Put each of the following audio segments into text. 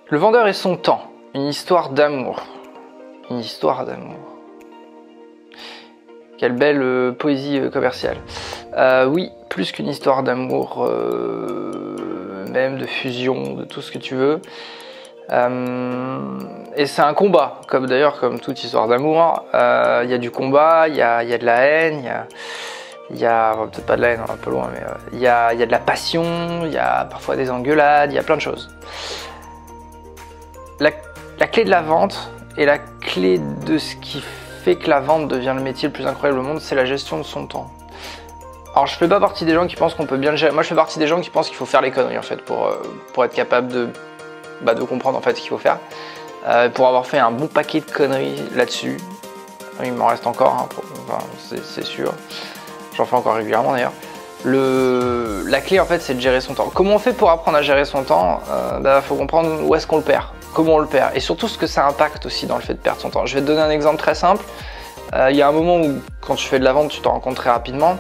Le vendeur et son temps, une histoire d'amour. Une histoire d'amour. Quelle belle poésie commerciale. Oui, plus qu'une histoire d'amour, même de fusion, de tout ce que tu veux. Et c'est un combat, comme toute histoire d'amour. Il y a du combat, il y a de la haine, il y a peut-être pas de la haine, un peu loin, mais il y a de la passion, il y a parfois des engueulades, il y a plein de choses. La clé de la vente et la clé de ce qui fait que la vente devient le métier le plus incroyable au monde, c'est la gestion de son temps. Alors je fais pas partie des gens qui pensent qu'on peut bien le gérer. Moi je fais partie des gens qui pensent qu'il faut faire les conneries en fait pour être capable de comprendre en fait ce qu'il faut faire. Pour avoir fait un bon paquet de conneries là-dessus. Il m'en reste encore, hein, c'est sûr. J'en fais encore régulièrement d'ailleurs. La clé en fait c'est de gérer son temps. Comment on fait pour apprendre à gérer son temps? Faut comprendre où est-ce qu'on le perd, comment on le perd et surtout ce que ça impacte aussi dans le fait de perdre son temps. Je vais te donner un exemple très simple. Il y a un moment où quand tu fais de la vente tu t'en rends compte très rapidement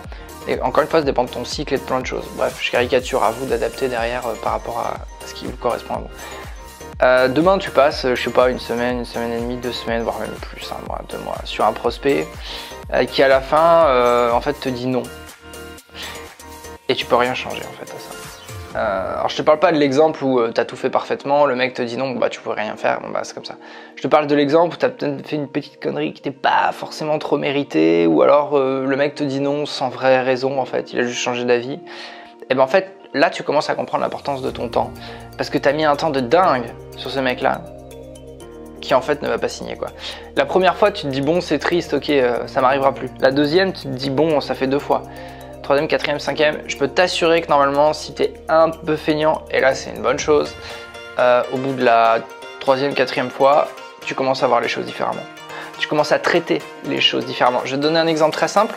et encore une fois ça dépend de ton cycle et de plein de choses. Bref, je caricature, à vous d'adapter derrière par rapport à ce qui vous correspond à vous. Demain tu passes, je sais pas, une semaine et demie, 2 semaines, voire même plus, un mois, 2 mois, sur un prospect qui à la fin en fait te dit non. Et tu peux rien changer en fait à ça. Alors je te parle pas de l'exemple où tu as tout fait parfaitement, le mec te dit non, tu pourrais rien faire, c'est comme ça. Je te parle de l'exemple où tu as peut-être fait une petite connerie qui n'était pas forcément trop méritée, ou alors le mec te dit non sans vraie raison en fait, il a juste changé d'avis. Et en fait, là tu commences à comprendre l'importance de ton temps. Parce que tu as mis un temps de dingue sur ce mec là, qui en fait ne va pas signer quoi. La première fois tu te dis bon c'est triste, ok ça m'arrivera plus. La deuxième tu te dis bon ça fait 2 fois. Troisième, quatrième, cinquième, je peux t'assurer que normalement si t'es un peu feignant, et là c'est une bonne chose, au bout de la troisième, quatrième fois, tu commences à voir les choses différemment. Tu commences à traiter les choses différemment. Je vais te donner un exemple très simple.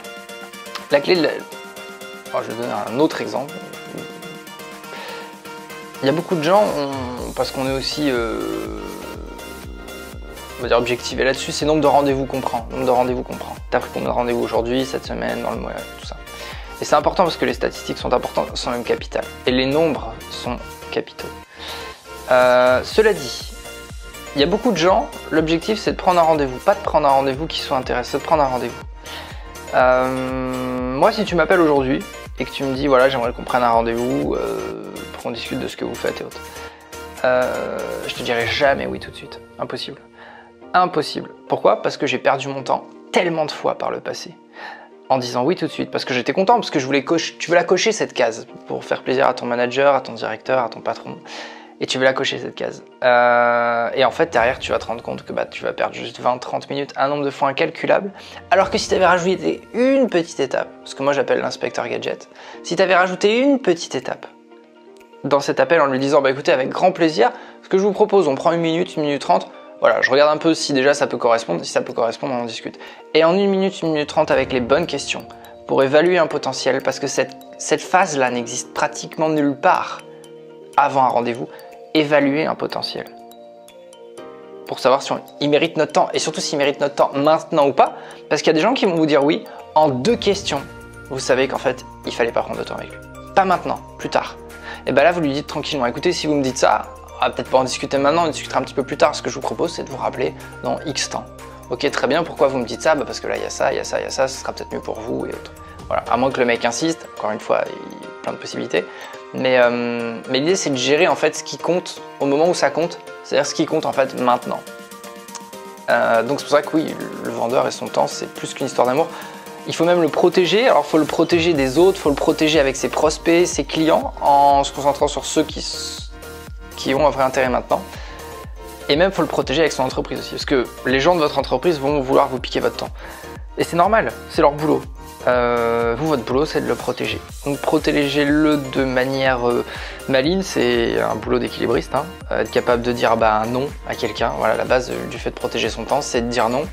La clé de je vais te donner un autre exemple. Il y a beaucoup de gens, parce qu'on est aussi on va dire objectivé là-dessus, c'est nombre de rendez-vous qu'on prend. Nombre de rendez-vous qu'on prend. T'as pris combien de rendez-vous aujourd'hui, cette semaine, dans le mois, tout ça. Et c'est important parce que les statistiques sont importantes, sont même capitales. Et les nombres sont capitaux. Cela dit, il y a beaucoup de gens, l'objectif c'est de prendre un rendez-vous. Pas de prendre un rendez-vous qui soit intéressé, de prendre un rendez-vous. Moi si tu m'appelles aujourd'hui et que tu me dis voilà j'aimerais qu'on prenne un rendez-vous pour qu'on discute de ce que vous faites et autres, je te dirai jamais oui tout de suite. Impossible. Impossible. Pourquoi? Parce que j'ai perdu mon temps tellement de fois par le passé. En disant oui tout de suite, parce que j'étais content, parce que je voulais tu veux la cocher cette case, pour faire plaisir à ton manager, à ton directeur, à ton patron, et tu veux la cocher cette case. Et en fait derrière tu vas te rendre compte que tu vas perdre juste 20-30 minutes, un nombre de fois incalculable, alors que si tu avais rajouté une petite étape, ce que moi j'appelle l'inspecteur gadget, si tu avais rajouté une petite étape dans cet appel en lui disant écoutez avec grand plaisir, ce que je vous propose, on prend 1 minute 30, voilà, je regarde un peu si déjà ça peut correspondre, si ça peut correspondre, on en discute. Et en 1 minute 30 avec les bonnes questions, pour évaluer un potentiel, parce que cette phase-là n'existe pratiquement nulle part avant un rendez-vous, évaluer un potentiel. Pour savoir si il mérite notre temps, et surtout s'il mérite notre temps maintenant ou pas, parce qu'il y a des gens qui vont vous dire oui, en 2 questions, vous savez qu'en fait, il fallait pas prendre de temps avec lui. Pas maintenant, plus tard. Et là, vous lui dites tranquillement, écoutez, si vous me dites ça, on va peut-être pas en discuter maintenant, on discutera un petit peu plus tard. Ce que je vous propose, c'est de vous rappeler dans X temps. Ok, très bien, pourquoi vous me dites ça? Parce que là, il y a ça, il y a ça, il y a ça, ce sera peut-être mieux pour vous et autres. Voilà, à moins que le mec insiste, encore une fois, il y a plein de possibilités. Mais l'idée, c'est de gérer en fait ce qui compte au moment où ça compte, c'est-à-dire ce qui compte en fait maintenant. Donc c'est pour ça que oui, le vendeur et son temps, c'est plus qu'une histoire d'amour. Il faut même le protéger, alors il faut le protéger des autres, il faut le protéger avec ses prospects, ses clients, en se concentrant sur ceux qui ont un vrai intérêt maintenant. Et même, il faut le protéger avec son entreprise aussi, parce que les gens de votre entreprise vont vouloir vous piquer votre temps. Et c'est normal, c'est leur boulot. Votre boulot, c'est de le protéger. Donc protégez-le de manière maligne, c'est un boulot d'équilibriste. Être capable de dire un non à quelqu'un. Voilà, la base du fait de protéger son temps, c'est de dire non.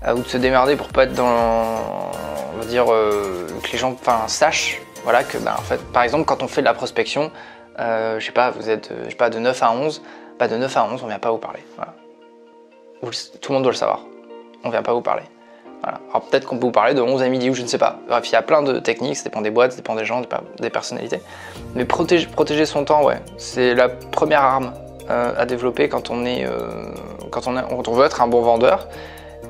Ou de se démerder pour pas être dans, on va dire, que les gens sachent, voilà, que en fait, par exemple, quand on fait de la prospection, je sais pas, vous êtes de 9 à 11, de 9 à 11, on vient pas vous parler. Voilà. Tout le monde doit le savoir. On vient pas vous parler. Voilà. Alors peut-être qu'on peut vous parler de 11 à midi ou je ne sais pas. Bref, il y a plein de techniques, ça dépend des boîtes, ça dépend des gens, des personnalités. Mais protéger son temps, ouais, c'est la première arme à développer quand on veut être un bon vendeur.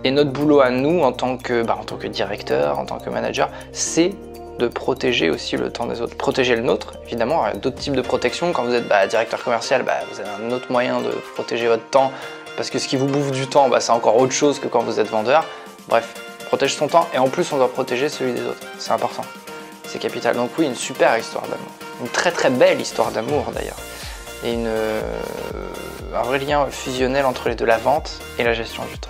Et notre boulot à nous, en tant que directeur, en tant que manager, c'est de protéger aussi le temps des autres. Protéger le nôtre, évidemment, il y a d'autres types de protection. Quand vous êtes directeur commercial, vous avez un autre moyen de protéger votre temps, parce que ce qui vous bouffe du temps, c'est encore autre chose que quand vous êtes vendeur. Bref, protège son temps, et en plus on doit protéger celui des autres. C'est important, c'est capital. Donc oui, une super histoire d'amour. Une très très belle histoire d'amour d'ailleurs. Et un vrai lien fusionnel entre les deux, la vente et la gestion du temps.